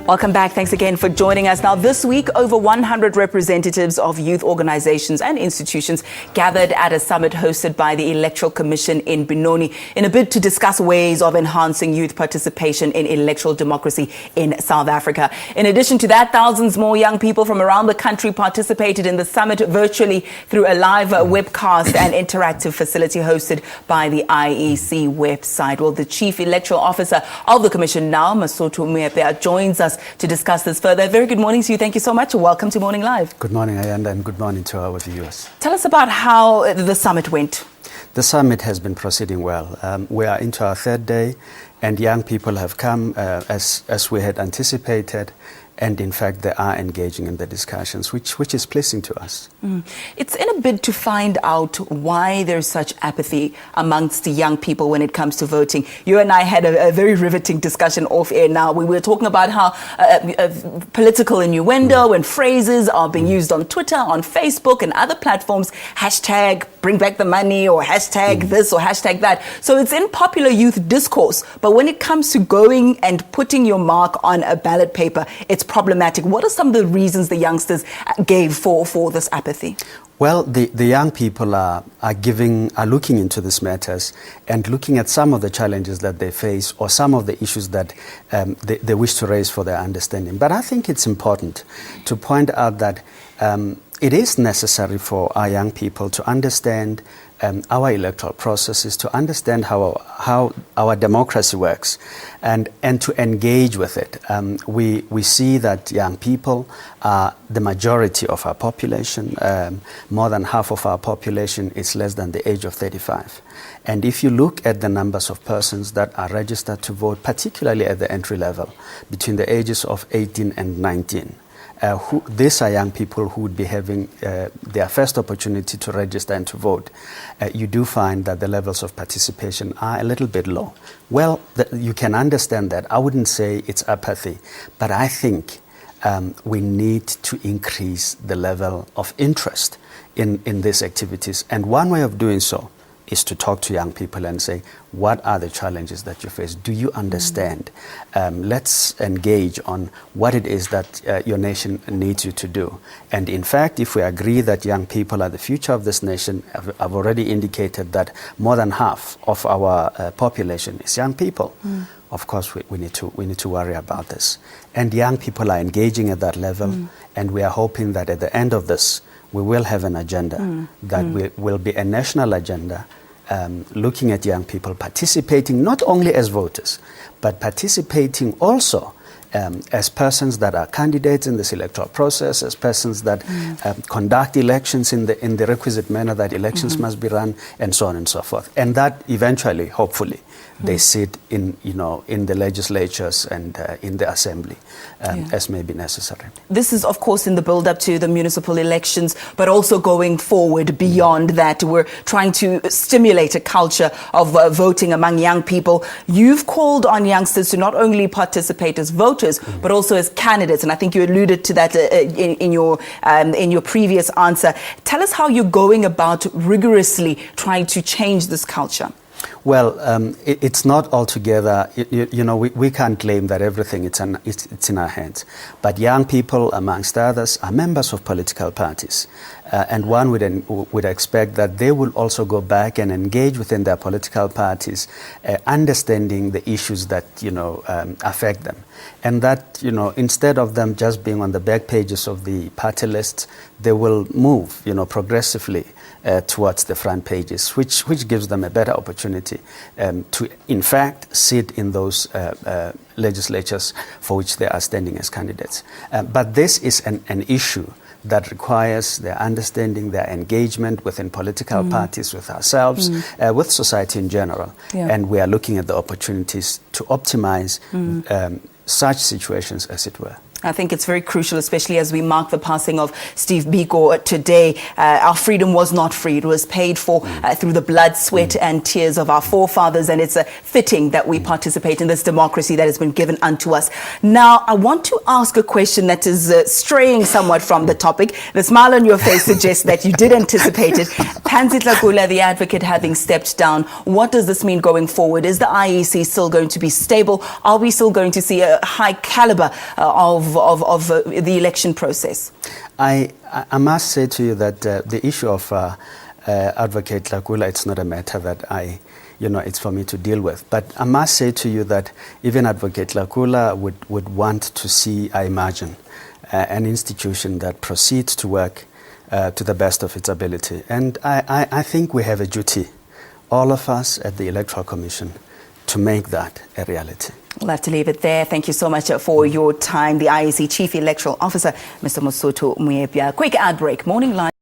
Welcome back. Thanks again for joining us. Now, this week, over 100 representatives of youth organizations and institutions gathered at a summit hosted by the Electoral Commission in Benoni in a bid to discuss ways of enhancing youth participation in electoral democracy in South Africa. In addition to that, thousands more young people from around the country participated in the summit virtually through a live webcast and interactive facility hosted by the IEC website. Well, the Chief Electoral Officer of the Commission now, Mosotho Moepea, joins us to discuss this further. Very good morning to you. Thank you so much. Welcome to Morning Live. Good morning, Ayanda, and good morning to our viewers. Tell us about how the summit went. The summit has been proceeding well. We are into our third day, and young people have come as we had anticipated. And in fact, they are engaging in the discussions, which is pleasing to us. It's in a bid to find out why there's such apathy amongst the young people when it comes to voting. You and I had a very riveting discussion off air now. We were talking about how political innuendo and phrases are being used on Twitter, on Facebook and other platforms. Hashtag bring back the money, or hashtag this or hashtag that. So it's in popular youth discourse. But when it comes to going and putting your mark on a ballot paper, it's problematic. What are some of the reasons the youngsters gave for this apathy? Well, the young people are looking into these matters and looking at some of the challenges that they face or some of the issues that they wish to raise for their understanding. But I think it's important to point out that it is necessary for our young people to understand our electoral processes, to understand how our democracy works, and to engage with it. We see that young people are the majority of our population. More than half of our population is less than the age of 35. And if you look at the numbers of persons that are registered to vote, particularly at the entry level, between the ages of 18 and 19, these are young people who would be having their first opportunity to register and to vote. You do find that the levels of participation are a little bit low. Well, you can understand that. I wouldn't say it's apathy, but I think we need to increase the level of interest in these activities. And one way of doing so is to talk to young people and say, what are the challenges that you face? Do you understand? Let's engage on what it is that your nation needs you to do. And in fact, if we agree that young people are the future of this nation, I've already indicated that more than half of our population is young people. Of course, we need to worry about this. And young people are engaging at that level, and we are hoping that at the end of this, we will have an agenda that will be a national agenda, looking at young people participating not only as voters, but participating also as persons that are candidates in this electoral process, as persons that conduct elections in the requisite manner that elections must be run, and so on and so forth. And that eventually, hopefully, they sit in the legislatures and in the assembly as may be necessary. This is, of course, in the build-up to the municipal elections, but also going forward beyond that. We're trying to stimulate a culture of voting among young people. You've called on youngsters to not only participate as voters, but also as candidates. And I think you alluded to that in your previous answer. Tell us how you're going about rigorously trying to change this culture. Well, it's not altogether, we can't claim that everything it's in our hands. But young people, amongst others, are members of political parties. And one would expect that they will also go back and engage within their political parties, understanding the issues that, affect them. And that, instead of them just being on the back pages of the party lists, they will move, progressively towards the front pages, which gives them a better opportunity to, in fact, sit in those legislatures for which they are standing as candidates. But this is an issue that requires their understanding, their engagement within political parties, with ourselves, with society in general. Yeah. And we are looking at the opportunities to optimize such situations, as it were. I think it's very crucial, especially as we mark the passing of Steve Biko today. Our freedom was not free. It was paid for through the blood, sweat and tears of our forefathers, and it's fitting that we participate in this democracy that has been given unto us. Now, I want to ask a question that is straying somewhat from the topic. The smile on your face suggests that you did anticipate it. Pansy Tlakula, the advocate, having stepped down, what does this mean going forward? Is the IEC still going to be stable? Are we still going to see a high caliber of the election process? I must say to you that the issue of Advocate Tlakula, it's not a matter that it's for me to deal with. But I must say to you that even Advocate Tlakula would want to see, I imagine, an institution that proceeds to work to the best of its ability. And I think we have a duty, all of us at the Electoral Commission, to make that a reality. We'll have to leave it there. Thank you so much for your time. The IEC Chief Electoral Officer, Mr. Mosotho Moepya. Quick ad break. Morning Live.